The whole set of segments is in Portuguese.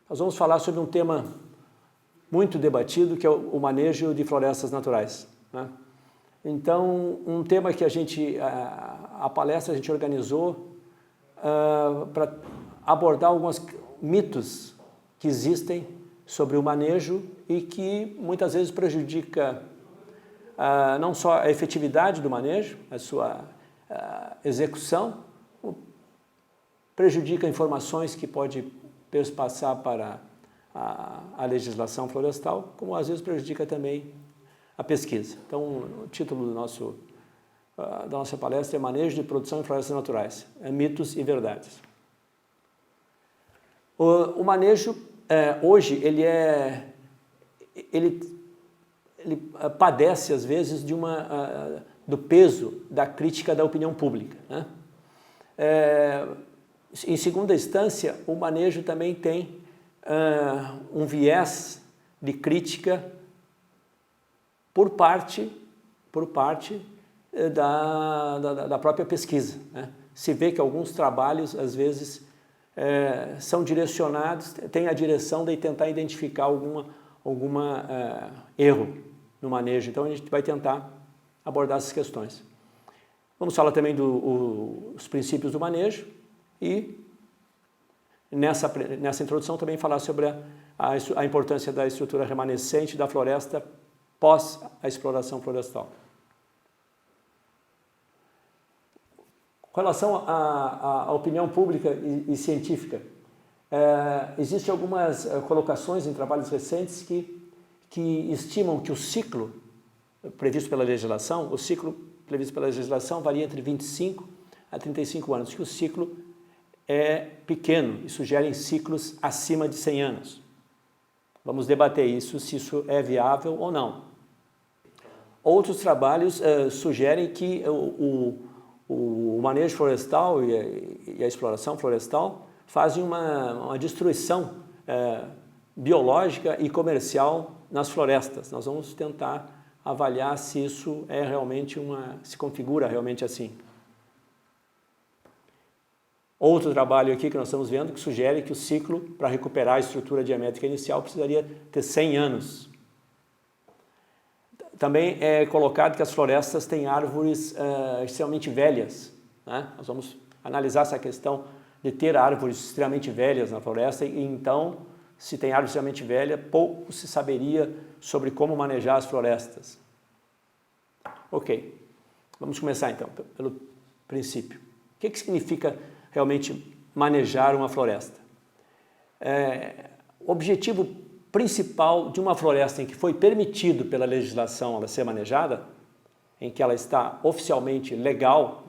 Nós vamos falar sobre um tema muito debatido, que é o manejo de florestas naturais, né? Então, um tema que a palestra a gente organizou para abordar alguns mitos que existem sobre o manejo e que muitas vezes prejudica não só a efetividade do manejo, a sua execução, prejudica informações que pode passar para a legislação florestal, como às vezes prejudica também a pesquisa. Então, o título da nossa palestra é Manejo de Produção em Florestas Naturais, mitos e verdades. O manejo, hoje, ele padece, às vezes, do peso da crítica da opinião pública, né? Em segunda instância, o manejo também tem um viés de crítica por parte da própria pesquisa, né? Se vê que alguns trabalhos, às vezes, são direcionados, têm a direção de tentar identificar algum erro no manejo. Então, a gente vai tentar abordar essas questões. Vamos falar também dos princípios do manejo e, nessa introdução, também falar sobre a importância da estrutura remanescente da floresta pós a exploração florestal. Com relação à opinião pública e científica, existem algumas colocações em trabalhos recentes que estimam que o ciclo previsto pela legislação, varia entre 25 a 35 anos, que o ciclo é pequeno e sugerem ciclos acima de 100 anos. Vamos debater isso, se isso é viável ou não. Outros trabalhos sugerem que o manejo florestal e a exploração florestal fazem uma destruição biológica e comercial nas florestas. Nós vamos tentar avaliar se isso é realmente se configura realmente assim. Outro trabalho aqui que nós estamos vendo que sugere que o ciclo para recuperar a estrutura diamétrica inicial precisaria ter 100 anos. Também é colocado que as florestas têm árvores extremamente velhas, né? Nós vamos analisar essa questão de ter árvores extremamente velhas na floresta e então, se tem árvore extremamente velha, pouco se saberia sobre como manejar as florestas. Ok, vamos começar então pelo princípio. O que significa realmente manejar uma floresta? O objetivo principal de uma floresta em que foi permitido pela legislação ela ser manejada, em que ela está oficialmente legal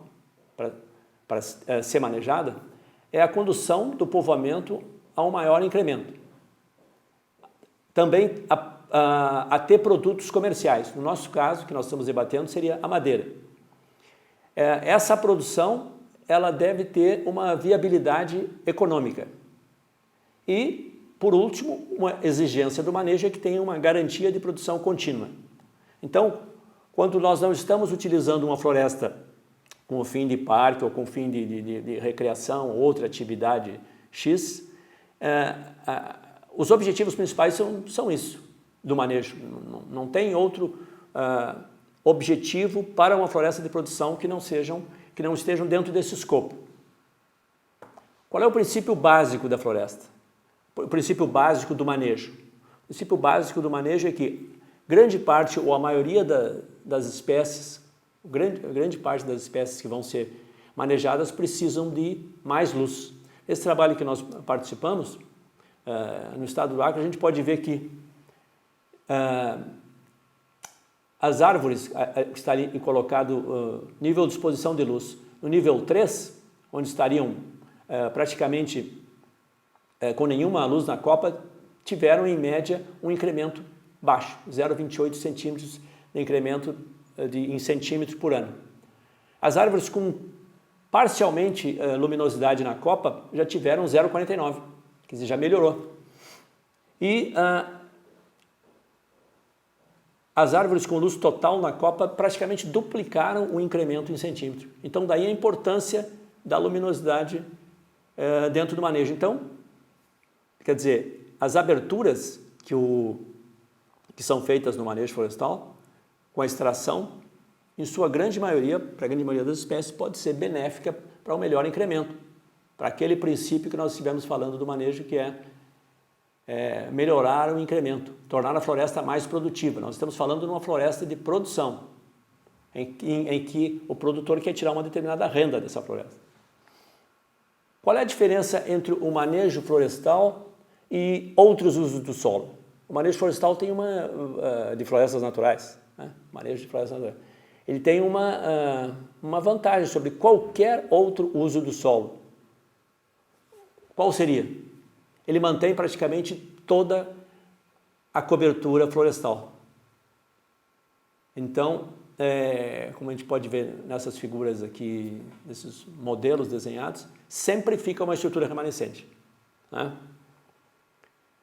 para ser manejada, é a condução do povoamento a um maior incremento. Também a ter produtos comerciais. No nosso caso, que nós estamos debatendo, seria a madeira. Essa produção ela deve ter uma viabilidade econômica. E, por último, uma exigência do manejo é que tenha uma garantia de produção contínua. Então, quando nós não estamos utilizando uma floresta com o fim de parque ou com o fim de recreação ou outra atividade X, os objetivos principais são isso, do manejo. Não tem outro objetivo para uma floresta de produção que não estejam dentro desse escopo. Qual é o princípio básico da floresta? O princípio básico do manejo. O princípio básico do manejo é que grande parte ou a maioria das espécies, grande parte das espécies que vão ser manejadas precisam de mais luz. Esse trabalho que nós participamos, no estado do Acre, a gente pode ver que as árvores que está ali colocado nível de exposição de luz no nível 3, onde estariam praticamente com nenhuma luz na copa, tiveram em média um incremento baixo, 0,28 centímetros de incremento em centímetros por ano. As árvores com parcialmente luminosidade na copa já tiveram 0,49, quer dizer, já melhorou. E as árvores com luz total na copa praticamente duplicaram o incremento em centímetro. Então, daí a importância da luminosidade dentro do manejo. Então, quer dizer, as aberturas que são feitas no manejo florestal, com a extração, em sua grande maioria, para a grande maioria das espécies, pode ser benéfica para um melhor incremento, para aquele princípio que nós estivemos falando do manejo, que é melhorar o incremento, tornar a floresta mais produtiva. Nós estamos falando de uma floresta de produção, em que o produtor quer tirar uma determinada renda dessa floresta. Qual é a diferença entre o manejo florestal e outros usos do solo? O manejo florestal tem de florestas naturais, né? Manejo de florestas naturais. Ele tem uma vantagem sobre qualquer outro uso do solo. Qual seria? Ele mantém praticamente toda a cobertura florestal. Então, como a gente pode ver nessas figuras aqui, nesses modelos desenhados, sempre fica uma estrutura remanescente, né?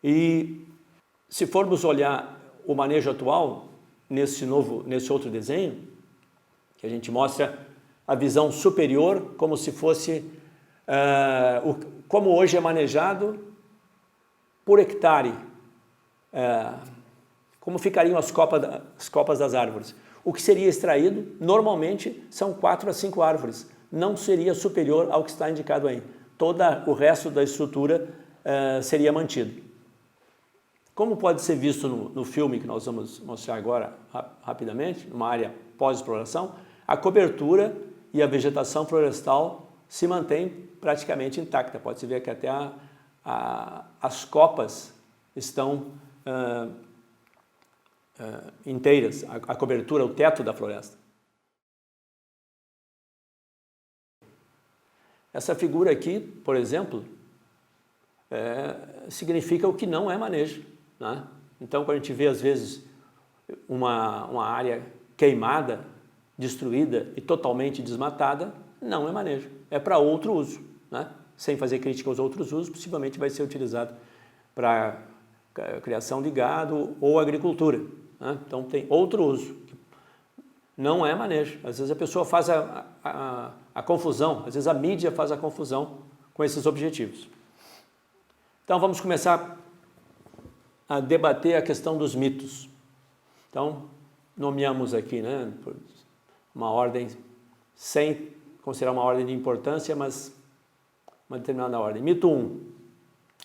E se formos olhar o manejo atual, nesse outro desenho, que a gente mostra a visão superior, como se fosse, como hoje é manejado por hectare, como ficariam as copas das árvores. O que seria extraído, normalmente, são 4 a 5 árvores. Não seria superior ao que está indicado aí. Todo o resto da estrutura seria mantido. Como pode ser visto no filme que nós vamos mostrar agora rapidamente, numa área pós-exploração, a cobertura e a vegetação florestal se mantém praticamente intacta. Pode-se ver que até as copas estão inteiras, a cobertura, o teto da floresta. Essa figura aqui, por exemplo, significa o que não é manejo, né? Então, quando a gente vê, às vezes, uma área queimada, destruída e totalmente desmatada, não é manejo, é para outro uso, né? Sem fazer crítica aos outros usos, possivelmente vai ser utilizado para criação de gado ou agricultura, né? Então, tem outro uso, não é manejo. Às vezes a pessoa faz a confusão, às vezes a mídia faz a confusão com esses objetivos. Então, vamos começar a debater a questão dos mitos. Então, nomeamos aqui, né, por uma ordem, sem considerar uma ordem de importância, mas uma determinada ordem. Mito 1.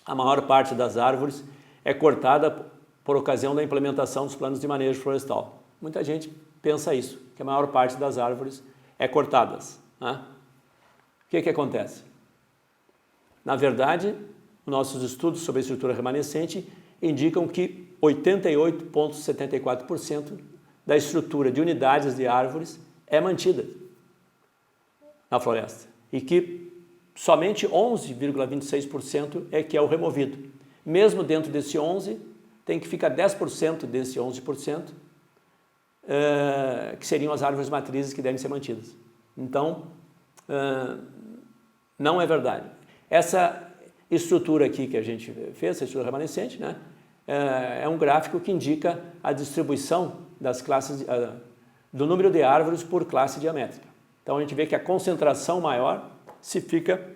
A maior parte das árvores é cortada por ocasião da implementação dos planos de manejo florestal. Muita gente pensa isso, que a maior parte das árvores é cortadas, né? O que acontece? Na verdade, nossos estudos sobre a estrutura remanescente indicam que 88,74% da estrutura de unidades de árvores é mantida na floresta e que somente 11,26% é que é o removido. Mesmo dentro desse 11%, tem que ficar 10% desse 11%, que seriam as árvores matrizes que devem ser mantidas. Então, não é verdade. Essa estrutura aqui que a gente fez, essa estrutura remanescente, né, é um gráfico que indica a distribuição das classes, do número de árvores por classe diamétrica. Então, a gente vê que a concentração maior fica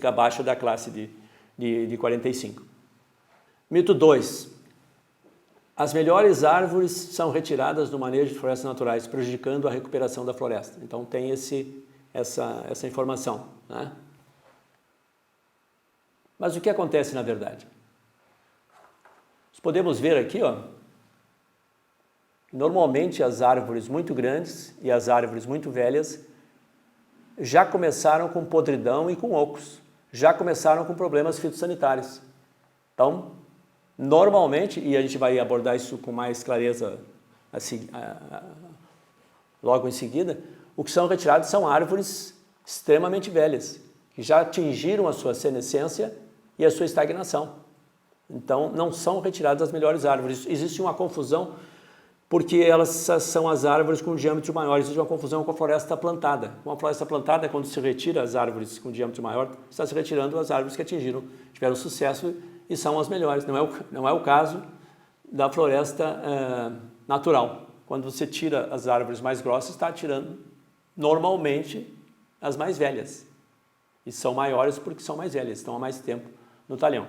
abaixo da classe de 45. Mito 2. As melhores árvores são retiradas do manejo de florestas naturais, prejudicando a recuperação da floresta. Então, tem essa informação, né? Mas o que acontece na verdade? Nós podemos ver aqui, ó, normalmente as árvores muito grandes e as árvores muito velhas já começaram com podridão e com ocos, já começaram com problemas fitossanitários. Então, normalmente, e a gente vai abordar isso com mais clareza logo em seguida, o que são retirados são árvores extremamente velhas, que já atingiram a sua senescência e a sua estagnação. Então, não são retiradas as melhores árvores. Existe uma confusão, porque elas são as árvores com diâmetro maior. Existe uma confusão com a floresta plantada. Com a floresta plantada, quando se retira as árvores com diâmetro maior, está se retirando as árvores que tiveram sucesso e são as melhores. Não é o caso da floresta natural. Quando você tira as árvores mais grossas, está tirando normalmente as mais velhas. E são maiores porque são mais velhas, estão há mais tempo no talhão.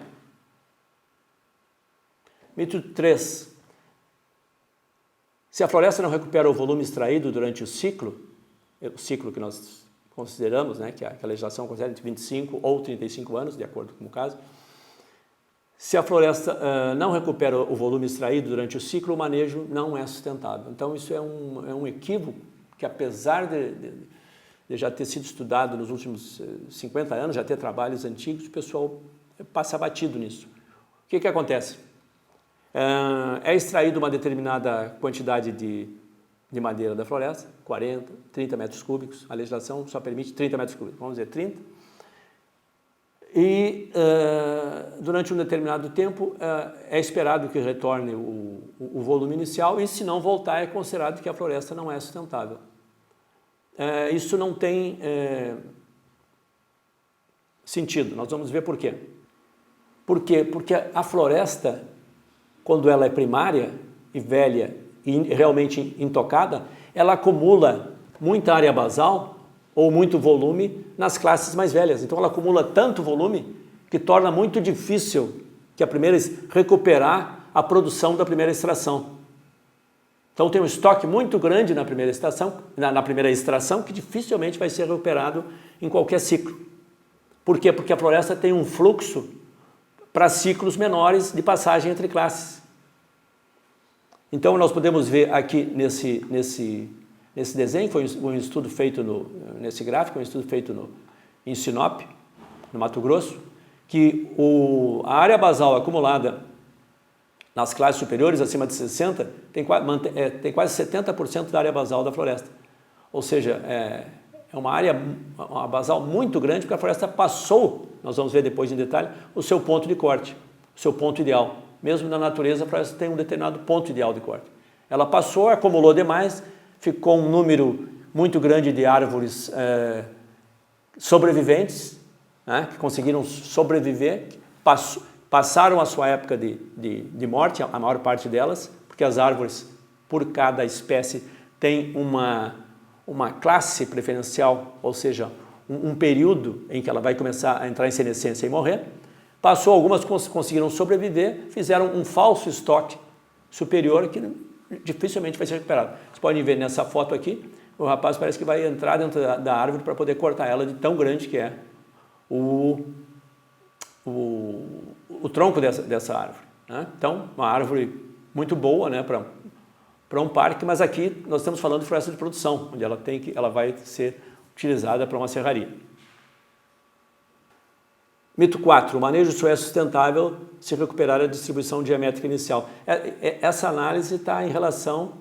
Mito 3. Se a floresta não recupera o volume extraído durante o ciclo que nós consideramos, né, que a legislação considera entre 25 ou 35 anos, de acordo com o caso, se a floresta não recupera o volume extraído durante o ciclo, o manejo não é sustentável. Então, isso é um equívoco que, apesar de já ter sido estudado nos últimos 50 anos, já ter trabalhos antigos, o pessoal passa batido nisso. O que acontece? É extraído uma determinada quantidade de madeira da floresta, 40, 30 metros cúbicos, a legislação só permite 30 metros cúbicos, vamos dizer 30, e durante um determinado tempo é esperado que retorne o volume inicial, e se não voltar é considerado que a floresta não é sustentável. Isso não tem sentido, nós vamos ver por quê. Por quê? Porque a floresta, quando ela é primária e velha e realmente intocada, ela acumula muita área basal ou muito volume nas classes mais velhas. Então ela acumula tanto volume que torna muito difícil que a primeira recuperar a produção da primeira extração. Então tem um estoque muito grande na primeira extração que dificilmente vai ser recuperado em qualquer ciclo. Por quê? Porque a floresta tem um fluxo para ciclos menores de passagem entre classes. Então nós podemos ver aqui nesse desenho, foi um estudo feito nesse gráfico, um estudo feito em Sinop, no Mato Grosso, que a área basal acumulada nas classes superiores, acima de 60, tem quase 70% da área basal da floresta. Ou seja, é uma área basal muito grande, porque a floresta passou, nós vamos ver depois em detalhe, o seu ponto de corte, o seu ponto ideal. Mesmo na natureza, a floresta tem um determinado ponto ideal de corte. Ela passou, acumulou demais, ficou um número muito grande de árvores sobreviventes, né, que conseguiram sobreviver, passaram a sua época de morte, a maior parte delas, porque as árvores, por cada espécie, tem uma classe preferencial, ou seja, um período em que ela vai começar a entrar em senescência e morrer. Passou, algumas conseguiram sobreviver, fizeram um falso estoque superior que dificilmente vai ser recuperado. Vocês podem ver nessa foto aqui, o rapaz parece que vai entrar dentro da árvore para poder cortar ela de tão grande que é o tronco dessa árvore, né? Então, uma árvore muito boa, né, para um parque, mas aqui nós estamos falando de floresta de produção, onde ela vai ser utilizada para uma serraria. Mito 4. O manejo só é sustentável se recuperar a distribuição geométrica inicial. Essa análise está em relação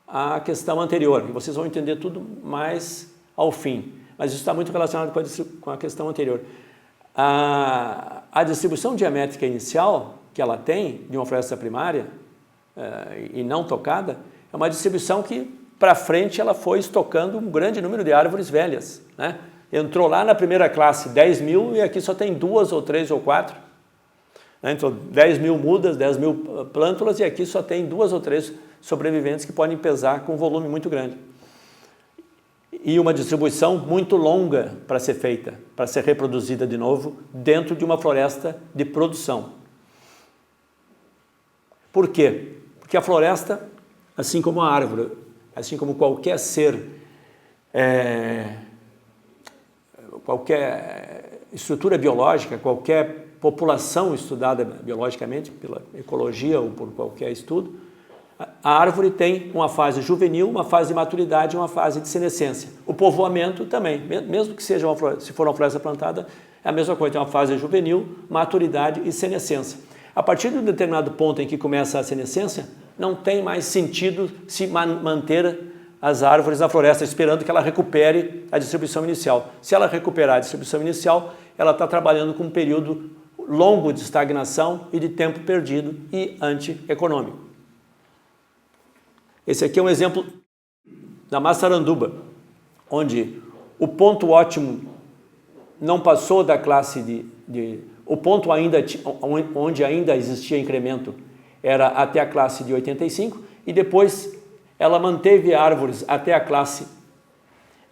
à questão anterior, e vocês vão entender tudo mais ao fim, mas isso está muito relacionado com a questão anterior. A distribuição geométrica inicial que ela tem de uma floresta primária e não tocada é uma distribuição que, para frente, ela foi estocando um grande número de árvores velhas, né? Entrou lá na primeira classe 10 mil e aqui só tem 2 ou 3 ou 4. Né? Então, 10 mil mudas, 10 mil plântulas e aqui só tem 2 ou 3 sobreviventes que podem pesar com um volume muito grande. E uma distribuição muito longa para ser feita, para ser reproduzida de novo dentro de uma floresta de produção. Por quê? Porque a floresta, assim como a árvore, assim como qualquer ser, qualquer estrutura biológica, qualquer população estudada biologicamente, pela ecologia ou por qualquer estudo, a árvore tem uma fase juvenil, uma fase de maturidade e uma fase de senescência. O povoamento também, mesmo que seja se for uma floresta plantada, é a mesma coisa, tem uma fase juvenil, maturidade e senescência. A partir de um determinado ponto em que começa a senescência, não tem mais sentido se manter as árvores na floresta, esperando que ela recupere a distribuição inicial. Se ela recuperar a distribuição inicial, ela está trabalhando com um período longo de estagnação e de tempo perdido e antieconômico. Esse aqui é um exemplo da Massaranduba, onde o ponto ótimo não passou da classe o ponto onde ainda existia incremento era até a classe de 85 e depois ela manteve árvores até a classe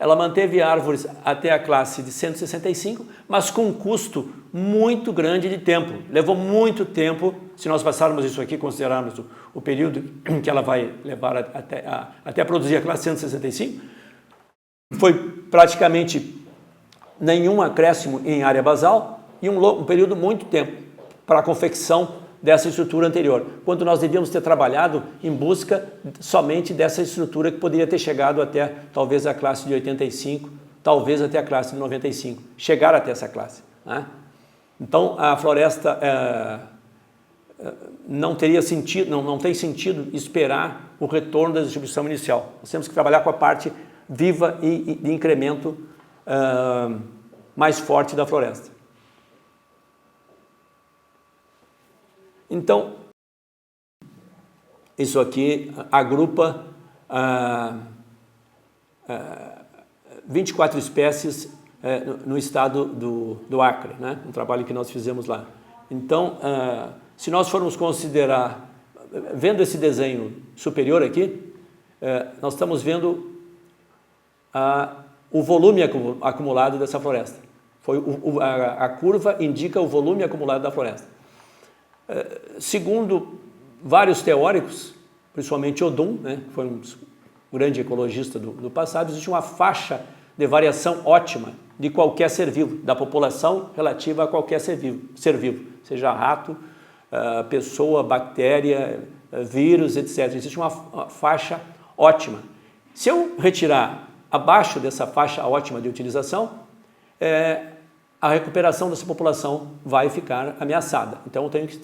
ela manteve árvores até a classe de 165, mas com um custo muito grande de tempo. Levou muito tempo, se nós passarmos isso aqui, considerarmos o período que ela vai levar até produzir a classe 165, foi praticamente nenhum acréscimo em área basal e um período muito tempo para a confecção dessa estrutura anterior, quando nós devíamos ter trabalhado em busca somente dessa estrutura que poderia ter chegado até talvez a classe de 85, talvez até a classe de 95, chegar até essa classe, né? Então a floresta não teria sentido, não tem sentido esperar o retorno da distribuição inicial. Nós temos que trabalhar com a parte viva e de incremento mais forte da floresta. Então, isso aqui agrupa 24 espécies no estado do Acre, né? Um trabalho que nós fizemos lá. Então, se nós formos considerar, vendo esse desenho superior aqui, nós estamos vendo o volume acumulado dessa floresta. A curva indica o volume acumulado da floresta. Segundo vários teóricos, principalmente Odum, né, que foi um grande ecologista do passado, existe uma faixa de variação ótima de qualquer ser vivo, da população relativa a qualquer ser vivo, seja rato, pessoa, bactéria, vírus, etc. Existe uma faixa ótima. Se eu retirar abaixo dessa faixa ótima de utilização, a recuperação dessa população vai ficar ameaçada. Então, eu tenho que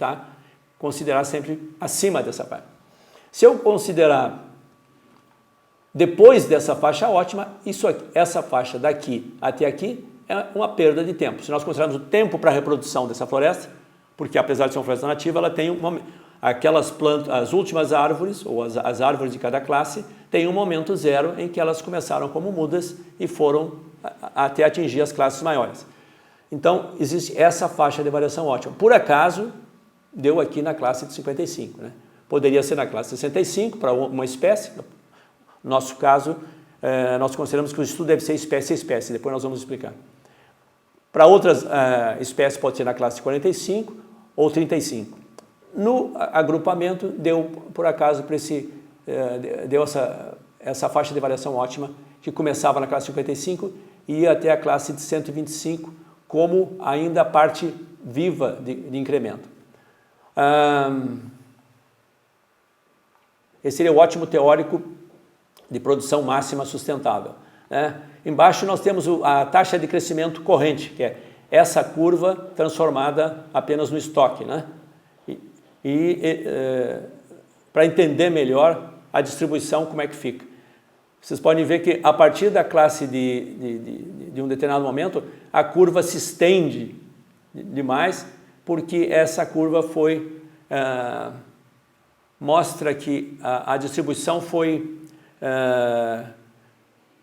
considerar sempre acima dessa faixa. Se eu considerar depois dessa faixa ótima, essa faixa daqui até aqui é uma perda de tempo. Se nós considerarmos o tempo para a reprodução dessa floresta, porque apesar de ser uma floresta nativa, ela tem aquelas plantas, as últimas árvores, ou as árvores de cada classe, tem um momento zero em que elas começaram como mudas e foram até atingir as classes maiores. Então, existe essa faixa de variação ótima. Por acaso, deu aqui na classe de 55. Né? Poderia ser na classe de 65 para uma espécie. No nosso caso, nós consideramos que o estudo deve ser espécie a espécie. Depois nós vamos explicar. Para outras espécies, pode ser na classe de 45 ou 35. No agrupamento, deu, por acaso, deu essa faixa de variação ótima, que começava na classe de 55 e ia até a classe de 125, como ainda a parte viva de incremento. Esse seria o ótimo teórico de produção máxima sustentável, né? Embaixo nós temos a taxa de crescimento corrente, que é essa curva transformada apenas no estoque, né? Para entender melhor a distribuição, como é que fica. Vocês podem ver que a partir da classe de um determinado momento, a curva se estende demais, porque essa curva mostra que a distribuição foi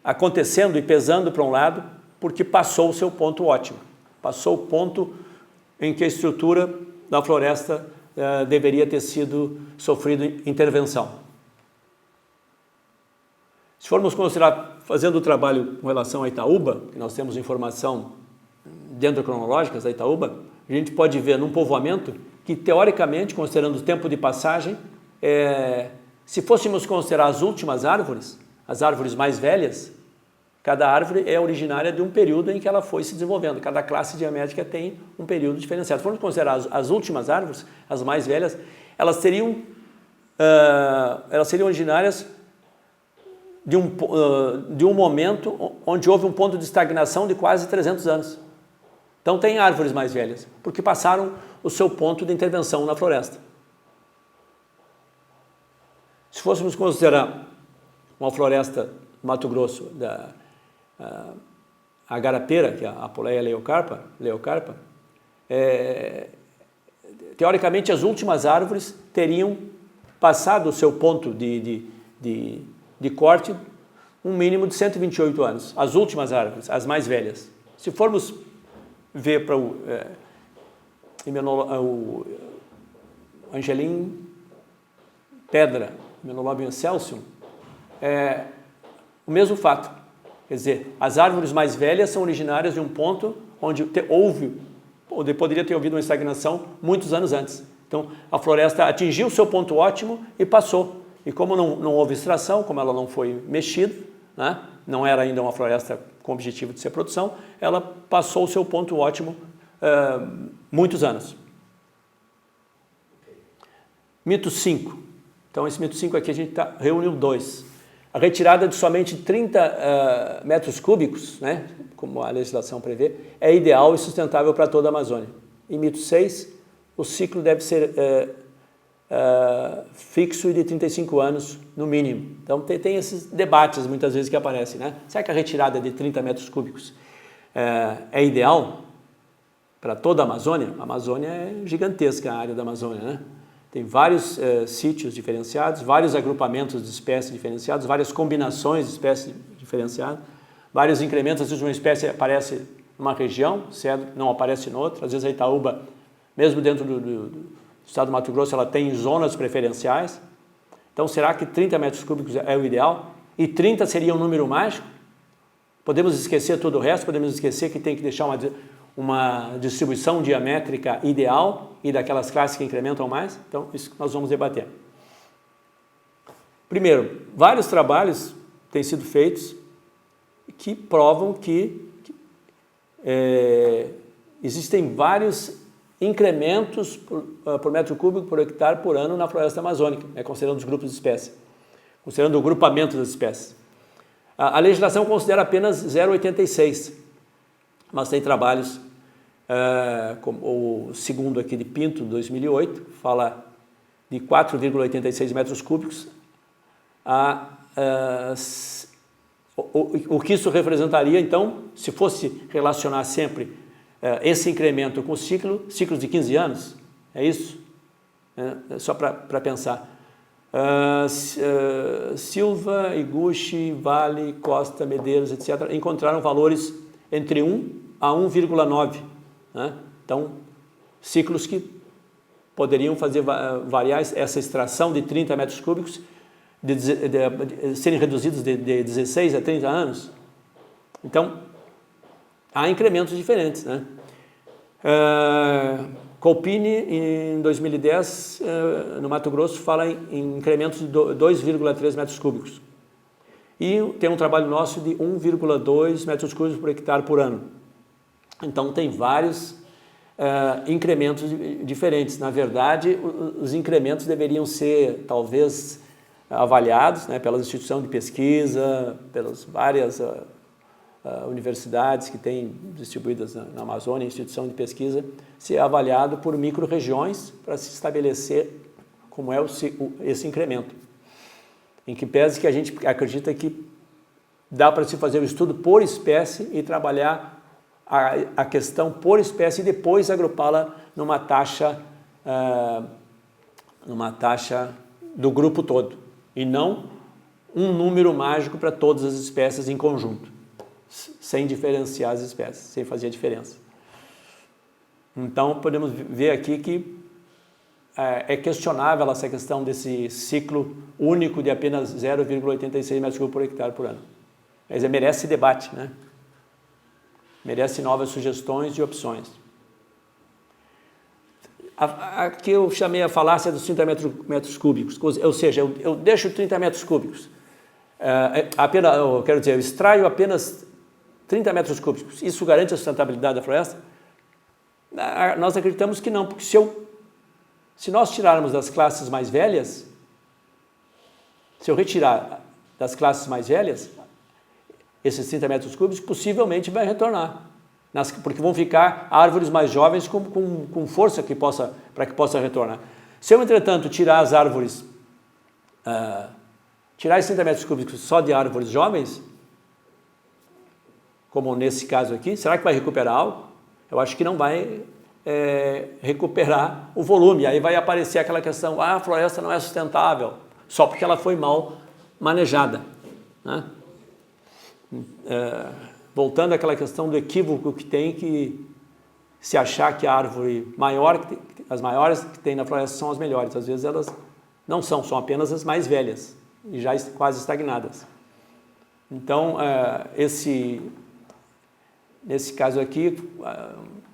acontecendo e pesando para um lado, porque passou o seu ponto ótimo. Passou o ponto em que a estrutura da floresta deveria ter sofrido intervenção. Se formos considerar, fazendo o trabalho com relação a Itaúba, que nós temos informação dendrocronológicas da Itaúba, a gente pode ver num povoamento que, teoricamente, considerando o tempo de passagem, se fôssemos considerar as últimas árvores, as árvores mais velhas, cada árvore é originária de um período em que ela foi se desenvolvendo. Cada classe diamétrica tem um período diferenciado. Se formos considerar as últimas árvores, as mais velhas, elas seriam originárias de um momento onde houve um ponto de estagnação de quase 300 anos. Então tem árvores mais velhas, porque passaram o seu ponto de intervenção na floresta. Se fôssemos considerar uma floresta no Mato Grosso, a agarapeira, que é a Apoleia leucarpa, teoricamente as últimas árvores teriam passado o seu ponto de corte um mínimo de 128 anos. As últimas árvores, as mais velhas. Se formos ver para o Angelim Pedra, Hymenolobium excelsum, o mesmo fato. Quer dizer, as árvores mais velhas são originárias de um ponto onde poderia ter havido uma estagnação muitos anos antes. Então, a floresta atingiu o seu ponto ótimo e passou. E como não houve extração, como ela não foi mexida, né, não era ainda uma floresta com objetivo de ser produção, ela passou o seu ponto ótimo muitos anos. Mito 5. Então, esse mito 5 aqui a gente reuniu 2. A retirada de somente 30 metros cúbicos, né, como a legislação prevê, é ideal e sustentável para toda a Amazônia. E mito 6, o ciclo deve ser fixo e de 35 anos no mínimo. Então tem esses debates muitas vezes que aparecem, né? Será que a retirada de 30 metros cúbicos é ideal para toda a Amazônia? A Amazônia é gigantesca, a área da Amazônia, né? Tem vários sítios diferenciados, vários agrupamentos de espécies diferenciados, várias combinações de espécies diferenciadas, vários incrementos. Às vezes uma espécie aparece numa região, cedro, não aparece em outra. Às vezes a Itaúba, mesmo dentro do estado do Mato Grosso, ela tem zonas preferenciais. Então, será que 30 metros cúbicos é o ideal? E 30 seria um número mágico? Podemos esquecer todo o resto, podemos esquecer que tem que deixar uma distribuição diamétrica ideal e daquelas classes que incrementam mais? Então, isso que nós vamos debater. Primeiro, vários trabalhos têm sido feitos que provam que existem vários incrementos por metro cúbico por hectare por ano na floresta amazônica, considerando os grupos de espécies, considerando o grupamento das espécies. A legislação considera apenas 0,86, mas tem trabalhos, como o segundo aqui de Pinto, 2008, fala de 4,86 metros cúbicos. O que isso representaria, então, se fosse relacionar sempre esse incremento com ciclos de 15 anos, é isso? Só para pensar. Silva, Iguchi, Vale, Costa, Medeiros, etc., encontraram valores entre 1 a 1,9. Né? Então, ciclos que poderiam fazer variar essa extração de 30 metros cúbicos, de serem reduzidos de 16 a 30 anos. Então, há incrementos diferentes, né? Colpini, em 2010, no Mato Grosso, fala em incrementos de 2,3 metros cúbicos. E tem um trabalho nosso de 1,2 metros cúbicos por hectare por ano. Então, tem vários incrementos diferentes. Na verdade, os incrementos deveriam ser, talvez, avaliados, né, pelas instituições de pesquisa, pelas várias universidades que têm distribuídas na Amazônia, instituição de pesquisa, ser avaliado por micro-regiões para se estabelecer como é esse incremento. Em que pese que a gente acredita que dá para se fazer o estudo por espécie e trabalhar a questão por espécie e depois agrupá-la numa taxa do grupo todo, e não um número mágico para todas as espécies em conjunto, sem diferenciar as espécies, sem fazer a diferença. Então, podemos ver aqui que é questionável essa questão desse ciclo único de apenas 0,86 metros cúbicos por hectare por ano. Mas merece debate, né? Merece novas sugestões e opções. Aqui eu chamei a falácia dos 30 metros cúbicos, ou seja, eu deixo 30 metros cúbicos, eu extraio apenas 30 metros cúbicos. Isso garante a sustentabilidade da floresta? Nós acreditamos que não, porque se nós tirarmos das classes mais velhas, se eu retirar das classes mais velhas, esses 30 metros cúbicos possivelmente vai retornar, porque vão ficar árvores mais jovens com força para que possa retornar. Se eu, entretanto, tirar as árvores, tirar esses 30 metros cúbicos só de árvores jovens, como nesse caso aqui, será que vai recuperar algo? Eu acho que não vai recuperar o volume. Aí vai aparecer aquela questão, a floresta não é sustentável, só porque ela foi mal manejada, né? Voltando àquela questão do equívoco que tem que se achar que a árvore maior, as maiores que tem na floresta são as melhores. Às vezes elas não são apenas as mais velhas e já quase estagnadas. Então, nesse caso aqui,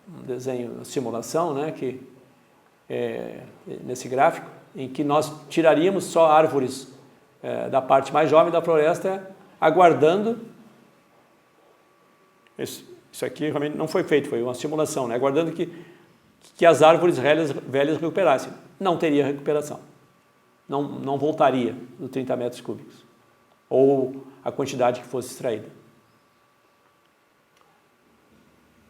um desenho, simulação, né, nesse gráfico, em que nós tiraríamos só árvores da parte mais jovem da floresta, aguardando. Isso aqui realmente não foi feito, foi uma simulação, né, aguardando que as árvores velhas recuperassem. Não teria recuperação. Não voltaria dos 30 metros cúbicos. Ou a quantidade que fosse extraída.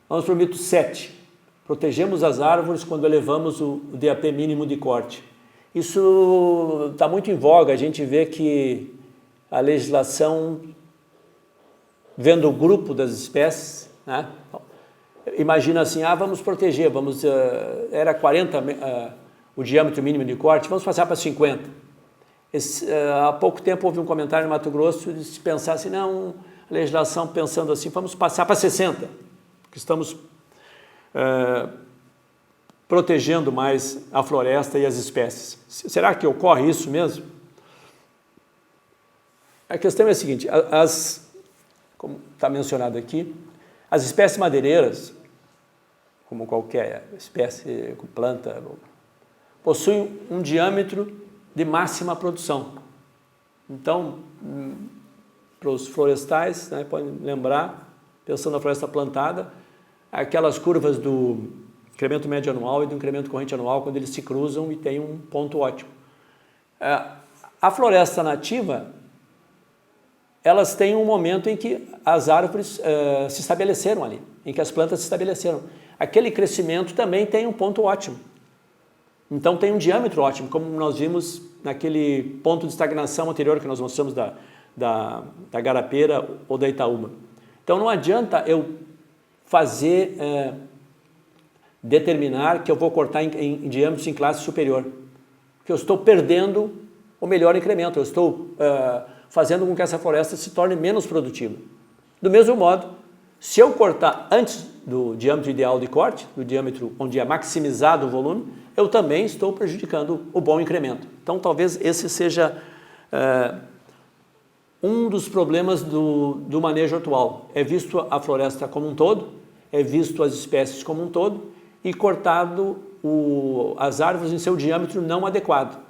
Vamos para o mito 7. Protegemos as árvores quando elevamos o DAP mínimo de corte. Isso está muito em voga, a gente vê que a legislação, vendo o grupo das espécies, né? Imagina assim, vamos proteger, era 40 o diâmetro mínimo de corte, vamos passar para 50. Há pouco tempo houve um comentário no Mato Grosso de se pensar assim, não, a legislação pensando assim, vamos passar para 60, porque estamos protegendo mais a floresta e as espécies. Será que ocorre isso mesmo? A questão é a seguinte, como está mencionado aqui, as espécies madeireiras, como qualquer espécie, planta, possuem um diâmetro de máxima produção. Então, para os florestais, né, podem lembrar, pensando na floresta plantada, aquelas curvas do incremento médio anual e do incremento corrente anual, quando eles se cruzam e tem um ponto ótimo. A floresta nativa, elas têm um momento em que as árvores se estabeleceram ali, em que as plantas se estabeleceram. Aquele crescimento também tem um ponto ótimo. Então tem um diâmetro ótimo, como nós vimos naquele ponto de estagnação anterior que nós mostramos da Garapeira ou da Itaúba. Então não adianta eu determinar que eu vou cortar em diâmetros em classe superior, porque eu estou perdendo o melhor incremento, eu estou fazendo com que essa floresta se torne menos produtiva. Do mesmo modo, se eu cortar antes do diâmetro ideal de corte, do diâmetro onde é maximizado o volume, eu também estou prejudicando o bom incremento. Então, talvez esse seja um dos problemas do manejo atual. É visto a floresta como um todo, é visto as espécies como um todo e cortado as árvores em seu diâmetro não adequado,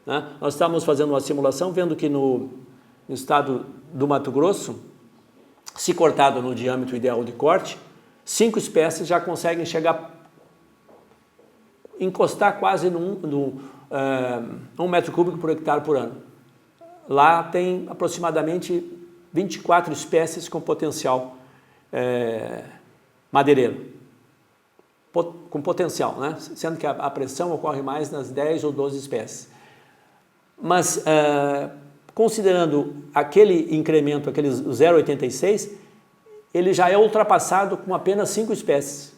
né? Nós estávamos fazendo uma simulação, vendo que no estado do Mato Grosso, se cortado no diâmetro ideal de corte, 5 espécies já conseguem encostar quase no 1 metro cúbico por hectare por ano. Lá tem aproximadamente 24 espécies com potencial madeireiro. Com potencial, né? Sendo que a pressão ocorre mais nas 10 ou 12 espécies. Mas, considerando aquele incremento, aqueles 0,86, ele já é ultrapassado com apenas 5 espécies,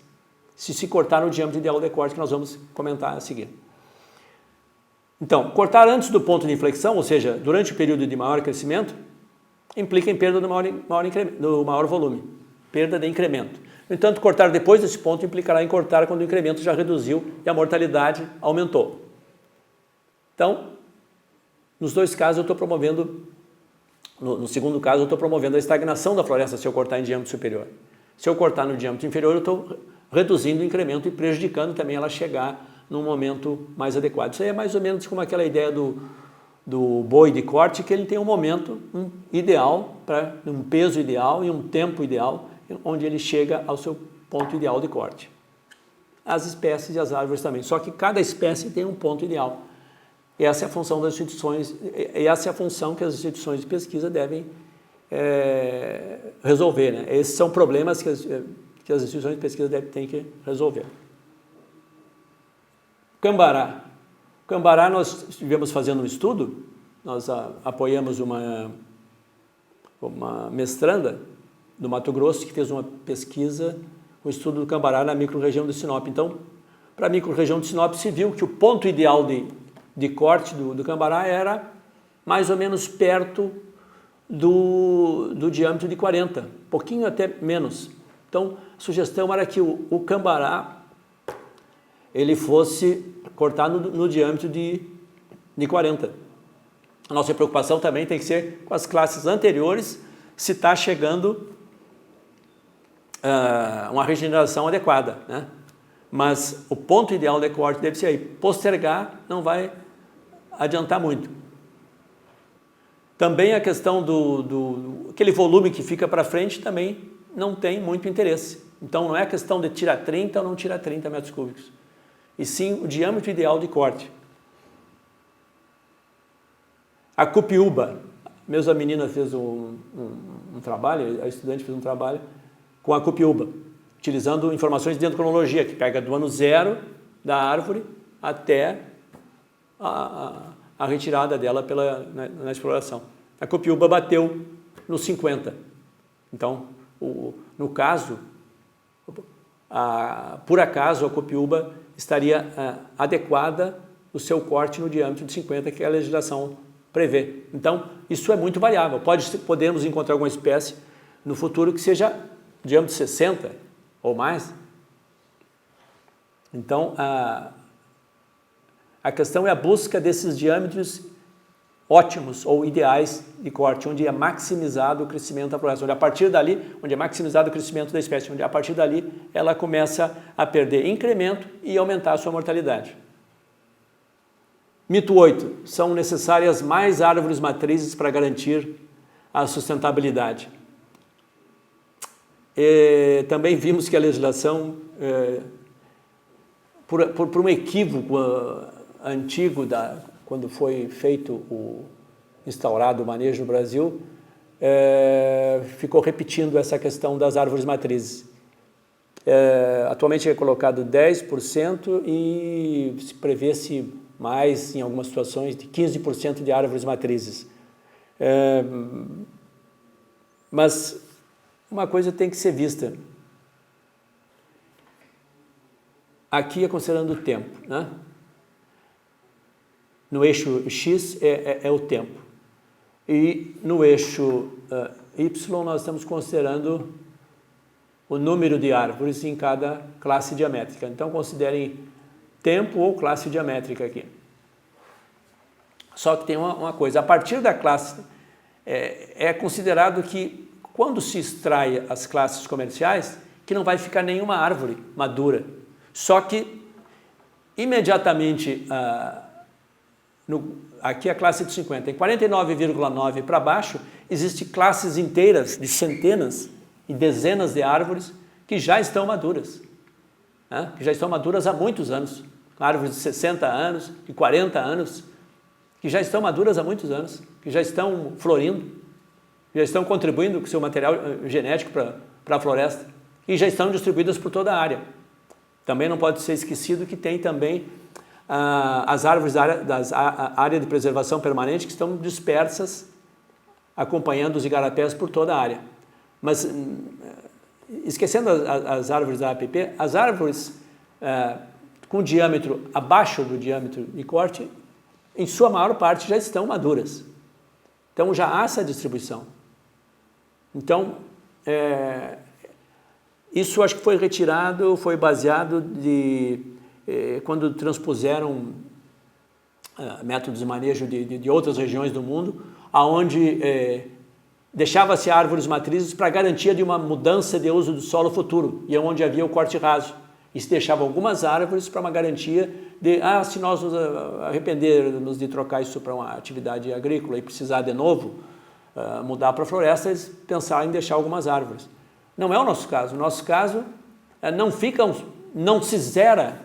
se cortar no diâmetro ideal de corte, que nós vamos comentar a seguir. Então, cortar antes do ponto de inflexão, ou seja, durante o período de maior crescimento, implica em perda do maior volume, perda de incremento. No entanto, cortar depois desse ponto implicará em cortar quando o incremento já reduziu e a mortalidade aumentou. Então, nos dois casos eu estou promovendo, no segundo caso eu estou promovendo a estagnação da floresta se eu cortar em diâmetro superior. Se eu cortar no diâmetro inferior eu estou reduzindo o incremento e prejudicando também ela chegar num momento mais adequado. Isso aí é mais ou menos como aquela ideia do boi de corte, que ele tem um momento ideal, um peso ideal e um tempo ideal, onde ele chega ao seu ponto ideal de corte. As espécies e as árvores também, só que cada espécie tem um ponto ideal. E essa é a função das instituições, e essa é a função que as instituições de pesquisa devem resolver, né? Esses são problemas que as instituições de pesquisa têm que resolver. Cambará. Cambará, nós estivemos fazendo um estudo, nós apoiamos uma mestranda do Mato Grosso que fez uma pesquisa, um estudo do cambará na microrregião de Sinop. Então, para a microrregião de Sinop se viu que o ponto ideal de corte do cambará era mais ou menos perto do diâmetro de 40, pouquinho até menos. Então, a sugestão era que o cambará ele fosse cortado no diâmetro de 40. A nossa preocupação também tem que ser com as classes anteriores se está chegando uma regeneração adequada, né? Mas o ponto ideal de corte deve ser aí. Postergar não vai adiantar muito. Também a questão aquele volume que fica para frente também não tem muito interesse. Então não é questão de tirar 30 ou não tirar 30 metros cúbicos, e sim o diâmetro ideal de corte. A Cupiúba, mesmo a menina fez um trabalho, a estudante fez um trabalho com a Cupiúba, utilizando informações de dendrocronologia, que pega do ano 0 da árvore até a retirada dela na exploração. A Cupiúba bateu nos 50. Então, no caso, por acaso, a Cupiúba estaria adequada o seu corte no diâmetro de 50, que a legislação prevê. Então, isso é muito variável. Podemos encontrar alguma espécie no futuro que seja diâmetro de 60 ou mais. Então, a questão é a busca desses diâmetros ótimos ou ideais de corte, onde é maximizado o crescimento da floresta, onde a partir dali, onde é maximizado o crescimento da espécie, onde a partir dali ela começa a perder incremento e aumentar a sua mortalidade. Mito 8. São necessárias mais árvores matrizes para garantir a sustentabilidade. Também vimos que a legislação, por um equívoco antigo, quando foi instaurado o manejo no Brasil, ficou repetindo essa questão das árvores matrizes. Atualmente é colocado 10% e se prevê-se mais, em algumas situações, de 15% de árvores matrizes. Mas uma coisa tem que ser vista. Aqui é considerando o tempo, né? No eixo X é o tempo. E no eixo Y nós estamos considerando o número de árvores em cada classe diamétrica. Então considerem tempo ou classe diamétrica aqui. Só que tem uma coisa, a partir da classe, é considerado que quando se extrai as classes comerciais, que não vai ficar nenhuma árvore madura. Só que imediatamente, aqui a classe de 50, em 49,9 para baixo, existem classes inteiras de centenas e dezenas de árvores que já estão maduras, né? Que já estão maduras há muitos anos, árvores de 60 anos, de 40 anos, que já estão maduras há muitos anos, que já estão florindo, já estão contribuindo com seu material genético para a floresta e já estão distribuídas por toda a área. Também não pode ser esquecido que tem também as árvores da área de preservação permanente que estão dispersas, acompanhando os igarapés por toda a área. Mas, esquecendo as árvores da APP, as árvores com diâmetro abaixo do diâmetro de corte, em sua maior parte já estão maduras. Então já há essa distribuição. Então, isso acho que foi retirado, foi baseado quando transpuseram métodos de manejo de outras regiões do mundo, onde deixava-se árvores matrizes para garantia de uma mudança de uso do solo futuro, e onde havia o corte raso. E se deixava algumas árvores para uma garantia de, se nós nos arrependermos de trocar isso para uma atividade agrícola e precisar de novo mudar para florestas, pensar em deixar algumas árvores. Não é o nosso caso. O nosso caso não se zera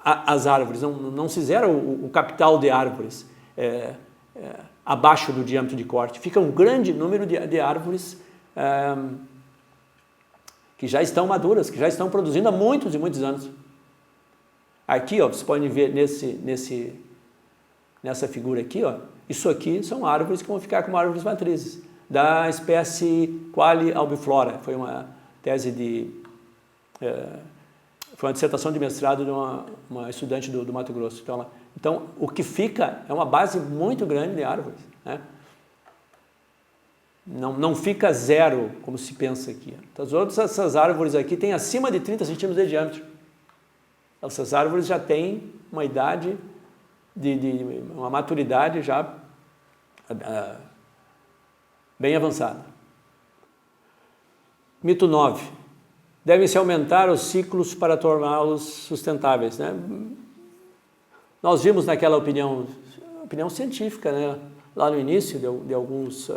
as árvores, não se zera o capital de árvores abaixo do diâmetro de corte. Fica um grande número de árvores que já estão maduras, que já estão produzindo há muitos e muitos anos. Aqui, vocês podem ver nessa figura aqui, isso aqui são árvores que vão ficar como árvores matrizes, da espécie Quale albiflora. Foi uma tese foi uma dissertação de mestrado de uma estudante do Mato Grosso. Então, o que fica é uma base muito grande de árvores, né? Não fica zero, como se pensa aqui. Essas árvores aqui têm acima de 30 centímetros de diâmetro. Essas árvores já têm uma idade, uma maturidade já bem avançada. Mito 9. Devem-se aumentar os ciclos para torná-los sustentáveis, né? Nós vimos naquela opinião científica, né? Lá no início, de alguns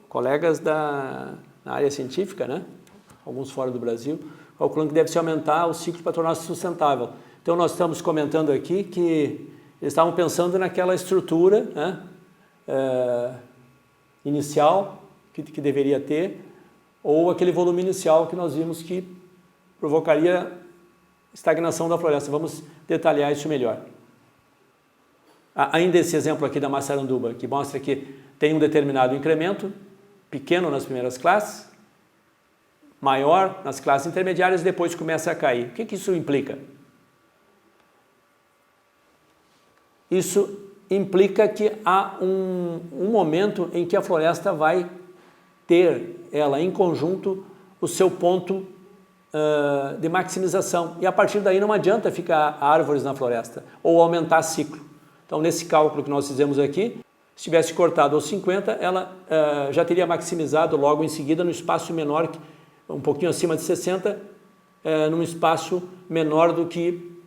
colegas na área científica, né? Alguns fora do Brasil, calculando que deve-se aumentar o ciclo para tornar-se sustentável. Então, nós estamos comentando aqui que eles estavam pensando naquela estrutura, né? Inicial que deveria ter, ou aquele volume inicial que nós vimos que provocaria estagnação da floresta. Vamos detalhar isso melhor. Ainda esse exemplo aqui da Massaranduba, que mostra que tem um determinado incremento, pequeno nas primeiras classes, maior nas classes intermediárias e depois começa a cair. O que isso implica? Isso implica que há um momento em que a floresta vai ter, ela em conjunto, o seu ponto de maximização. E a partir daí não adianta ficar árvores na floresta ou aumentar ciclo. Então, nesse cálculo que nós fizemos aqui, se tivesse cortado aos 50, ela já teria maximizado logo em seguida no espaço menor, um pouquinho acima de 60, num espaço menor do que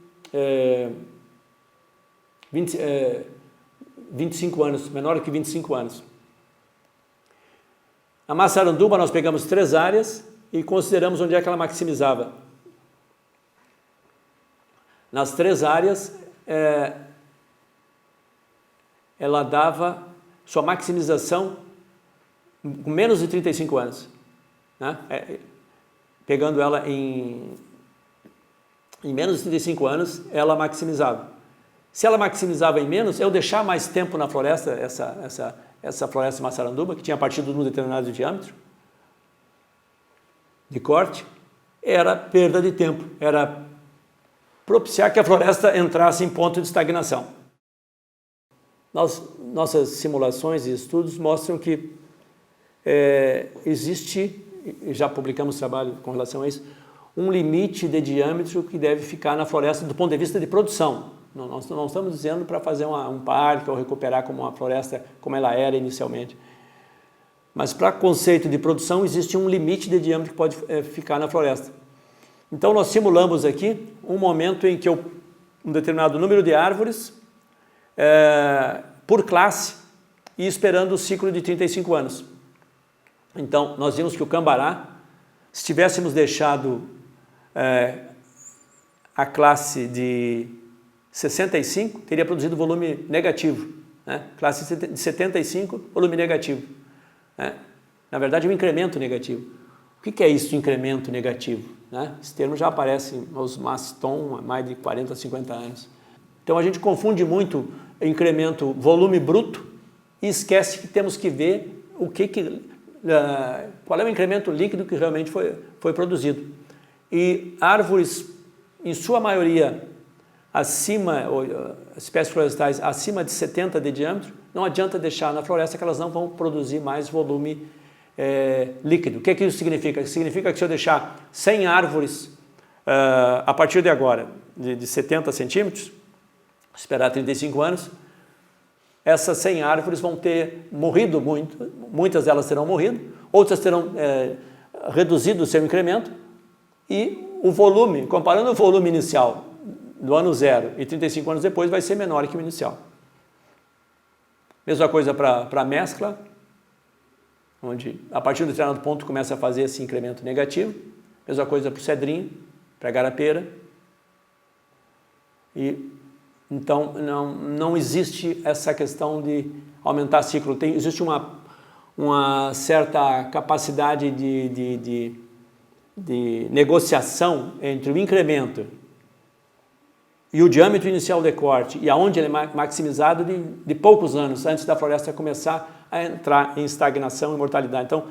25 anos, menor do que 25 anos. A Massaranduba nós pegamos 3 áreas e consideramos onde é que ela maximizava. Nas 3 áreas, ela dava sua maximização com menos de 35 anos. Né? Pegando ela em menos de 35 anos, ela maximizava. Se ela maximizava em menos, eu deixar mais tempo na floresta, essa floresta de Massaranduba, que tinha partido de um determinado diâmetro de corte, era perda de tempo, era propiciar que a floresta entrasse em ponto de estagnação. Nossas simulações e estudos mostram que existe, já publicamos trabalho com relação a isso, um limite de diâmetro que deve ficar na floresta do ponto de vista de produção. Nós não estamos dizendo para fazer um parque ou recuperar como uma floresta como ela era inicialmente. Mas para conceito de produção existe um limite de diâmetro que pode ficar na floresta. Então nós simulamos aqui um momento em que um determinado número de árvores por classe e esperando o ciclo de 35 anos. Então nós vimos que o Cambará, se tivéssemos deixado a classe de 65, teria produzido volume negativo. Né? Classe de 75, volume negativo. Né? Na verdade, um incremento negativo. O que é isso de incremento negativo? Né? Esse termo já aparece nos Maston há mais de 40, 50 anos. Então, a gente confunde muito incremento volume bruto e esquece que temos que ver qual é o incremento líquido que realmente foi produzido. E árvores, em sua maioria, espécies florestais acima de 70 de diâmetro, não adianta deixar na floresta que elas não vão produzir mais volume líquido. O que isso significa? Significa que se eu deixar 100 árvores a partir de agora, de 70 centímetros, esperar 35 anos, essas 100 árvores vão ter morrido muito, muitas delas terão morrido, outras terão reduzido o seu incremento e o volume, comparando o volume inicial do ano 0 e 35 anos depois, vai ser menor que o inicial. Mesma coisa para a mescla, onde a partir do determinado ponto começa a fazer esse incremento negativo. Mesma coisa para o cedrinho, para a garapeira. E então não existe essa questão de aumentar ciclo. Existe uma certa capacidade de negociação entre o incremento e o diâmetro inicial de corte e aonde ele é maximizado de poucos anos antes da floresta começar a entrar em estagnação e mortalidade. Então,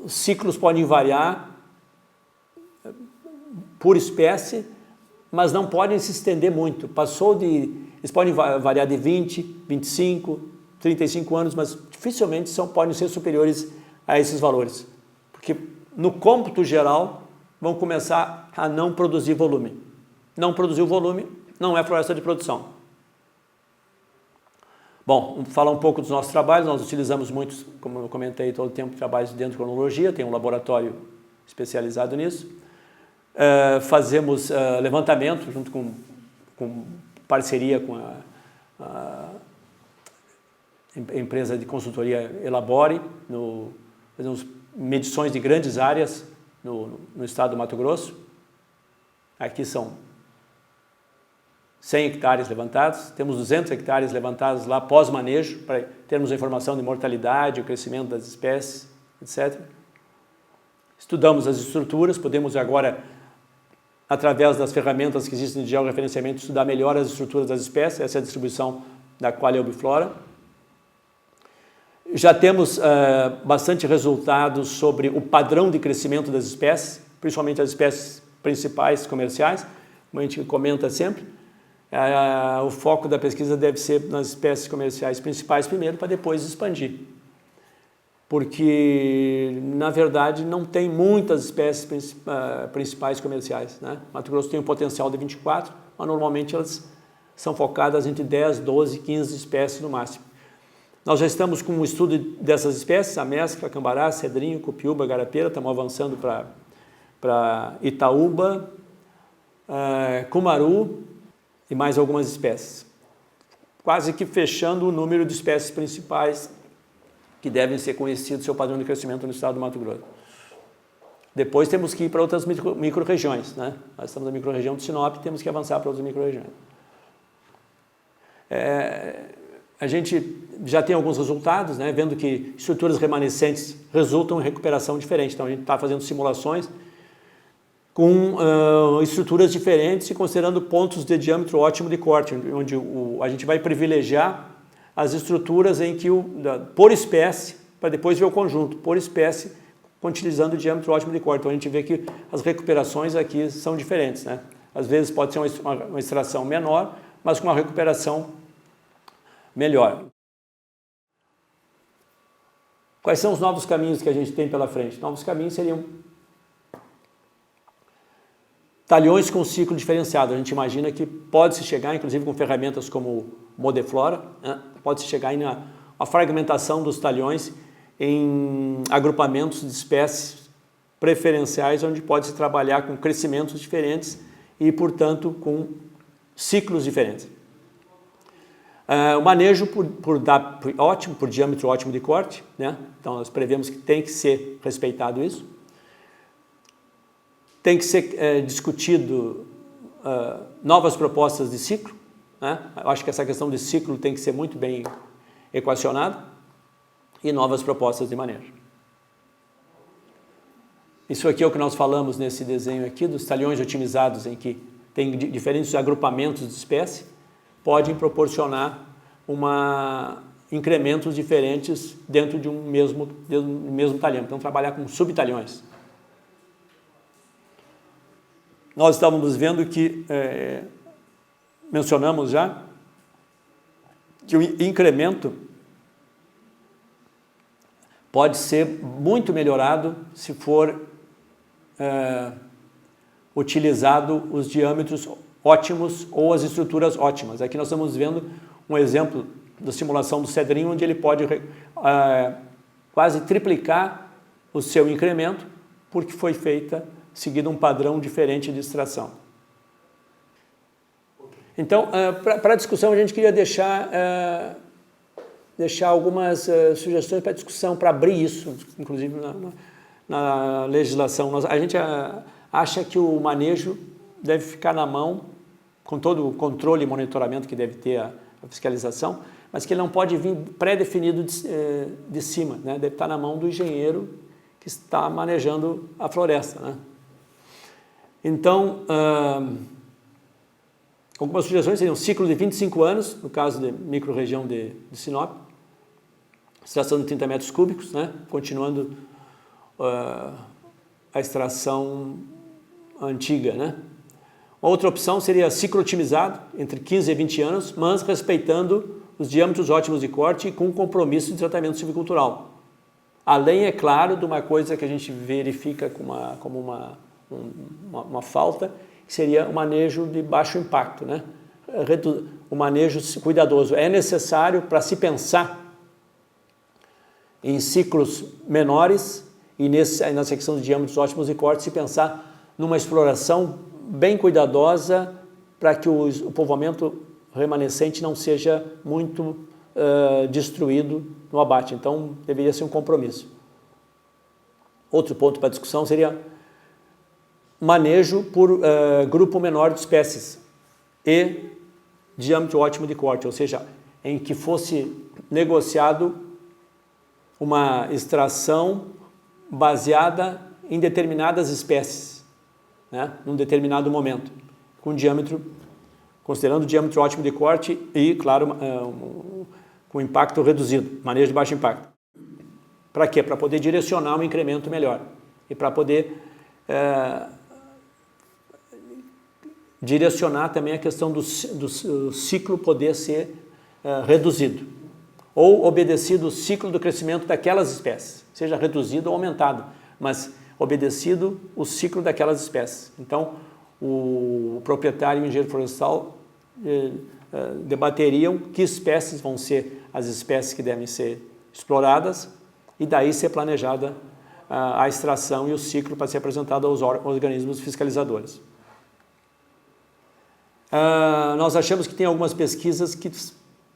os ciclos podem variar por espécie, mas não podem se estender muito. Eles podem variar de 20, 25, 35 anos, mas dificilmente podem ser superiores a esses valores, porque no cômputo geral vão começar a não produzir volume. Não produzir o volume não é floresta de produção. Bom, vamos falar um pouco dos nossos trabalhos. Nós utilizamos muitos, como eu comentei, todo o tempo trabalhos de dendrocronologia, tem um laboratório especializado nisso. Fazemos levantamento junto com parceria com a empresa de consultoria Elabore, fazemos medições de grandes áreas no estado do Mato Grosso. Aqui são 100 hectares levantados, temos 200 hectares levantados lá pós-manejo, para termos a informação de mortalidade, o crescimento das espécies, etc. Estudamos as estruturas, podemos agora, através das ferramentas que existem de georreferenciamento, estudar melhor as estruturas das espécies, essa é a distribuição da Qualia albiflora. Já temos bastante resultados sobre o padrão de crescimento das espécies, principalmente as espécies principais comerciais, como a gente comenta sempre. O foco da pesquisa deve ser nas espécies comerciais principais primeiro, para depois expandir. Porque, na verdade, não tem muitas espécies principais comerciais, né? Mato Grosso tem um potencial de 24, mas normalmente elas são focadas entre 10, 12, 15 espécies no máximo. Nós já estamos com um estudo dessas espécies, a mescla, cambará, cedrinho, copiúba, garapeira, estamos avançando para Itaúba, cumaru e mais algumas espécies. Quase que fechando o número de espécies principais que devem ser conhecidos seu padrão de crescimento no estado do Mato Grosso. Depois temos que ir para outras micro-regiões, né? Nós estamos na micro-região de Sinop, temos que avançar para outras micro-regiões. A gente já tem alguns resultados, né? Vendo que estruturas remanescentes resultam em recuperação diferente. Então, a gente está fazendo simulações com estruturas diferentes e considerando pontos de diâmetro ótimo de corte, onde a gente vai privilegiar as estruturas em que, por espécie, para depois ver o conjunto, por espécie, utilizando o diâmetro ótimo de corte. Então, a gente vê que as recuperações aqui são diferentes, né? Às vezes pode ser uma extração menor, mas com uma recuperação melhor. Quais são os novos caminhos que a gente tem pela frente? Novos caminhos seriam talhões com ciclo diferenciado. A gente imagina que pode-se chegar, inclusive com ferramentas como Modeflora, né? Pode-se chegar a fragmentação dos talhões em agrupamentos de espécies preferenciais, onde pode-se trabalhar com crescimentos diferentes e, portanto, com ciclos diferentes. O manejo por diâmetro ótimo de corte, né? Então nós prevemos que tem que ser respeitado isso. Tem que ser discutido novas propostas de ciclo, né? Eu acho que essa questão de ciclo tem que ser muito bem equacionada, e novas propostas de manejo. Isso aqui é o que nós falamos nesse desenho aqui, dos talhões otimizados, em que tem diferentes agrupamentos de espécie, podem proporcionar incrementos diferentes dentro de um mesmo talhão. Então, trabalhar com subtalhões. Nós estávamos vendo que, mencionamos já, que o incremento pode ser muito melhorado se for utilizado os diâmetros ótimos ou as estruturas ótimas. Aqui nós estamos vendo um exemplo da simulação do cedrinho, onde ele pode quase triplicar o seu incremento, porque foi seguido um padrão diferente de extração. Então, para a discussão, a gente queria deixar algumas sugestões para discussão, para abrir isso, inclusive na legislação. A gente acha que o manejo deve ficar na mão, com todo o controle e monitoramento que deve ter a fiscalização, mas que ele não pode vir pré-definido de cima, né? Deve estar na mão do engenheiro que está manejando a floresta, né? Então, algumas sugestões seriam um ciclo de 25 anos, no caso da micro-região de Sinop, extração de 30 metros cúbicos, né? Continuando a extração antiga, né? Outra opção seria ciclo otimizado, entre 15 e 20 anos, mas respeitando os diâmetros ótimos de corte e com compromisso de tratamento silvicultural. Além, é claro, de uma coisa que a gente verifica como uma falta, que seria o manejo de baixo impacto, né? o manejo cuidadoso. É necessário para se pensar em ciclos menores e na secção de diâmetros ótimos e cortes, se pensar numa exploração bem cuidadosa para que o povoamento remanescente não seja muito destruído no abate. Então, deveria ser um compromisso. Outro ponto para discussão seria manejo por grupo menor de espécies e diâmetro ótimo de corte, ou seja, em que fosse negociado uma extração baseada em determinadas espécies, né, num determinado momento, com diâmetro, considerando o diâmetro ótimo de corte e, claro, com impacto reduzido, manejo de baixo impacto. Para quê? Para poder direcionar um incremento melhor e para poder direcionar também a questão do ciclo poder ser reduzido ou obedecido o ciclo do crescimento daquelas espécies, seja reduzido ou aumentado, mas obedecido o ciclo daquelas espécies. Então, o proprietário e o engenheiro florestal debateriam que espécies vão ser as espécies que devem ser exploradas e daí ser planejada a extração e o ciclo para ser apresentado aos organismos fiscalizadores. Nós achamos que tem algumas pesquisas que,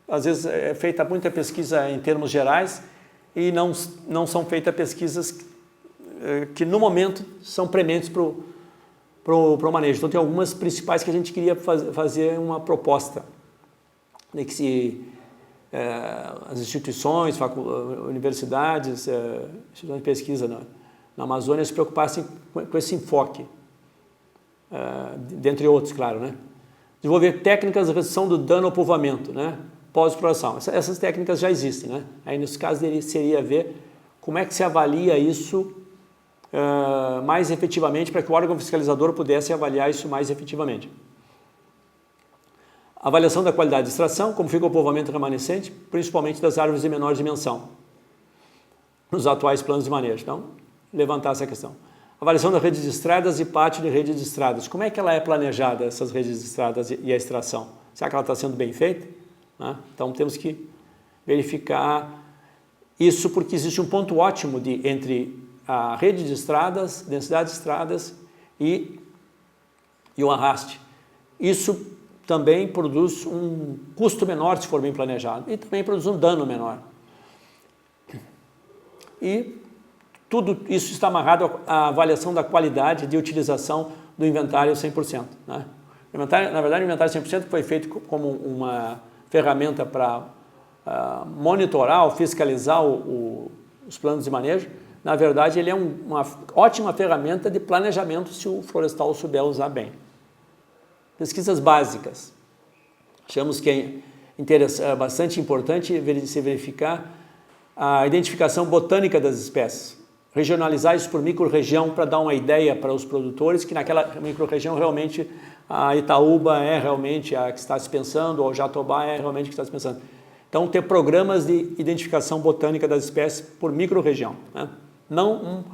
às vezes, é feita muita pesquisa em termos gerais e não são feitas pesquisas que, no momento, são prementes para o manejo. Então, tem algumas principais que a gente queria fazer uma proposta, de que as instituições, universidades, instituições de pesquisa na Amazônia se preocupassem com esse enfoque, dentre outros, claro, né? Desenvolver técnicas de redução do dano ao povoamento, né, pós-exploração. Essas técnicas já existem, né? Aí, nesse caso, seria ver como é que se avalia isso mais efetivamente para que o órgão fiscalizador pudesse avaliar isso mais efetivamente. Avaliação da qualidade de extração, como fica o povoamento remanescente, principalmente das árvores de menor dimensão, nos atuais planos de manejo. Então, levantar essa questão. Avaliação da rede de estradas e pátio de rede de estradas. Como é que ela é planejada, essas redes de estradas e a extração? Será que ela está sendo bem feita? Né? Então, temos que verificar isso, porque existe um ponto ótimo entre a rede de estradas, densidade de estradas e o arraste. Isso também produz um custo menor se for bem planejado e também produz um dano menor. E tudo isso está amarrado à avaliação da qualidade de utilização do inventário 100%. Né? Na verdade, o inventário 100% foi feito como uma ferramenta para monitorar ou fiscalizar os planos de manejo. Na verdade, ele é uma ótima ferramenta de planejamento se o florestal souber usar bem. Pesquisas básicas. Achamos que é bastante importante se verificar a identificação botânica das espécies. Regionalizar isso por micro-região para dar uma ideia para os produtores que naquela micro-região realmente a Itaúba é realmente a que está se pensando, ou o Jatobá é realmente o que está se pensando. Então, ter programas de identificação botânica das espécies por micro-região. Né? Não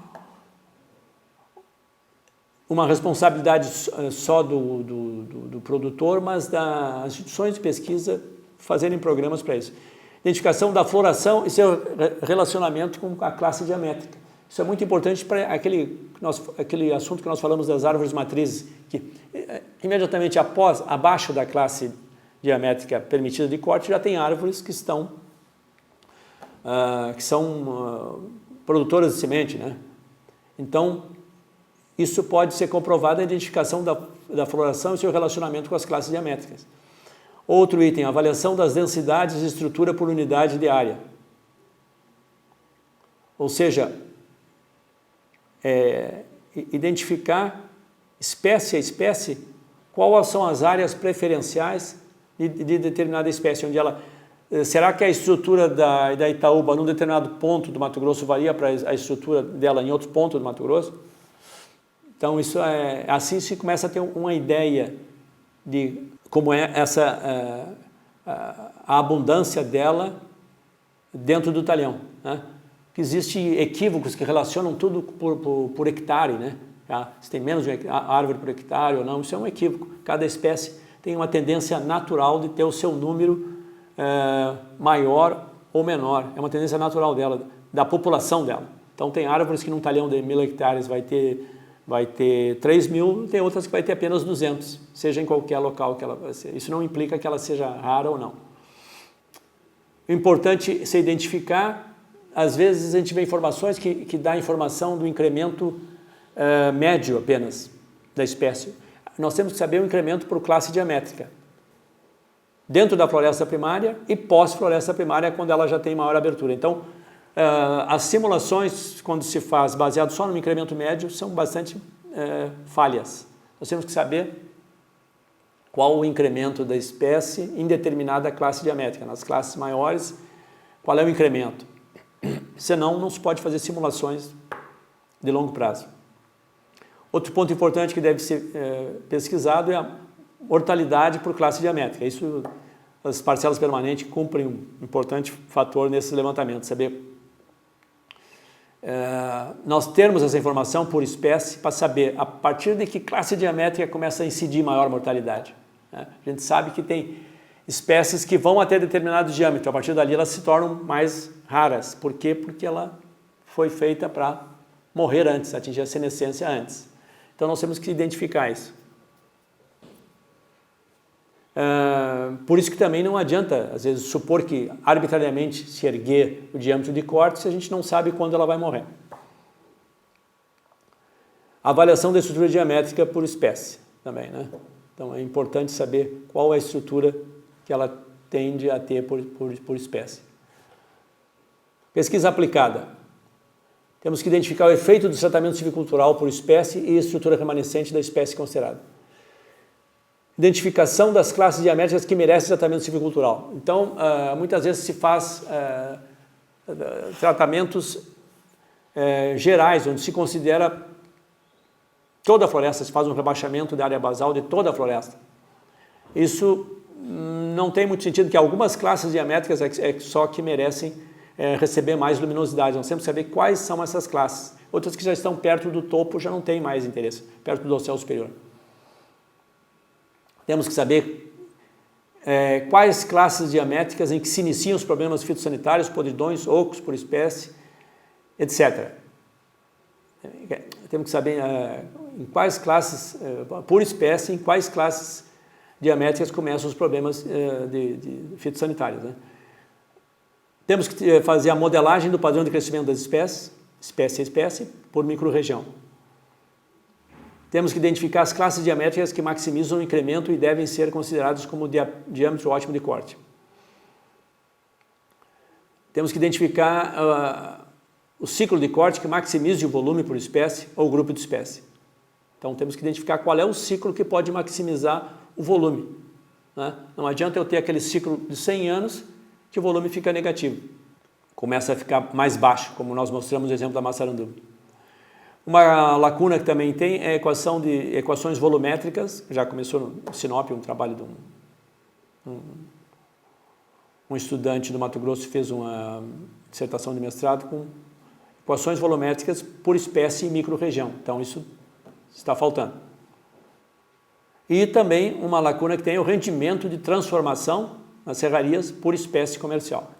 uma responsabilidade só do produtor, mas das instituições de pesquisa fazerem programas para isso. Identificação da floração e seu relacionamento com a classe diamétrica. Isso é muito importante para aquele assunto que nós falamos das árvores matrizes, que imediatamente abaixo da classe diamétrica permitida de corte, já tem árvores que são produtoras de semente, né? Então, isso pode ser comprovado a identificação da floração e seu relacionamento com as classes diamétricas. Outro item, avaliação das densidades de estrutura por unidade de área. Ou seja, identificar espécie a espécie quais são as áreas preferenciais de determinada espécie, onde ela... Será que a estrutura da Itaúba num determinado ponto do Mato Grosso varia para a estrutura dela em outro ponto do Mato Grosso? Então, isso assim se começa a ter uma ideia de como é a abundância dela dentro do talhão, né? Que existem equívocos que relacionam tudo por hectare, né? Se tem menos de uma árvore por hectare ou não, isso é um equívoco. Cada espécie tem uma tendência natural de ter o seu número maior ou menor. É uma tendência natural dela, da população dela. Então tem árvores que num talhão de 1.000 hectares vai ter 3.000, tem outras que vai ter apenas 200, seja em qualquer local que ela vai ser. Isso não implica que ela seja rara ou não. O importante é se identificar. Às vezes a gente vê informações que dá informação do incremento médio apenas da espécie. Nós temos que saber o incremento por classe diamétrica. Dentro da floresta primária e pós-floresta primária, quando ela já tem maior abertura. Então, as simulações, quando se faz baseado só no incremento médio, são bastante falhas. Nós temos que saber qual o incremento da espécie em determinada classe diamétrica. Nas classes maiores, qual é o incremento? Senão, não se pode fazer simulações de longo prazo. Outro ponto importante que deve ser pesquisado é a mortalidade por classe diamétrica. Isso, as parcelas permanentes cumprem um importante fator nesse levantamento, saber nós termos essa informação por espécie para saber a partir de que classe diamétrica começa a incidir maior mortalidade. A gente sabe que tem espécies que vão até determinado diâmetro, a partir dali elas se tornam mais raras. Por quê? Porque ela foi feita para morrer antes, atingir a senescência antes. Então nós temos que identificar isso. Por isso que também não adianta, às vezes, supor que arbitrariamente se erguer o diâmetro de corte se a gente não sabe quando ela vai morrer. Avaliação da estrutura diamétrica por espécie também, né? Então é importante saber qual é a estrutura que ela tende a ter por espécie. Pesquisa aplicada. Temos que identificar o efeito do tratamento silvicultural por espécie e estrutura remanescente da espécie considerada. Identificação das classes diamétricas que merecem tratamento silvicultural. Então, muitas vezes se faz tratamentos gerais, onde se considera toda a floresta, se faz um rebaixamento da área basal de toda a floresta. Isso não tem muito sentido, que algumas classes diamétricas só que merecem receber mais luminosidade. Nós temos que saber quais são essas classes. Outras que já estão perto do topo já não têm mais interesse, perto do dossel superior. Temos que saber quais classes diamétricas em que se iniciam os problemas fitossanitários, podridões, ocos por espécie, etc. Temos que saber em quais classes, por espécie, em quais classes diamétricas começam os problemas de fitossanitários, né? Temos que fazer a modelagem do padrão de crescimento das espécies, espécie a espécie, por microrregião. Temos que identificar as classes diamétricas que maximizam o incremento e devem ser considerados como diâmetro ótimo de corte. Temos que identificar o ciclo de corte que maximize o volume por espécie ou grupo de espécie. Então temos que identificar qual é o ciclo que pode maximizar o volume, né? Não adianta eu ter aquele ciclo de 100 anos que o volume fica negativo. Começa a ficar mais baixo, como nós mostramos no exemplo da Massaranduba. Uma lacuna que também tem é a equação de equações volumétricas. Já começou no Sinop um trabalho de um estudante do Mato Grosso, fez uma dissertação de mestrado com equações volumétricas por espécie e microrregião. Então isso está faltando. E também uma lacuna que tem o rendimento de transformação nas serrarias por espécie comercial.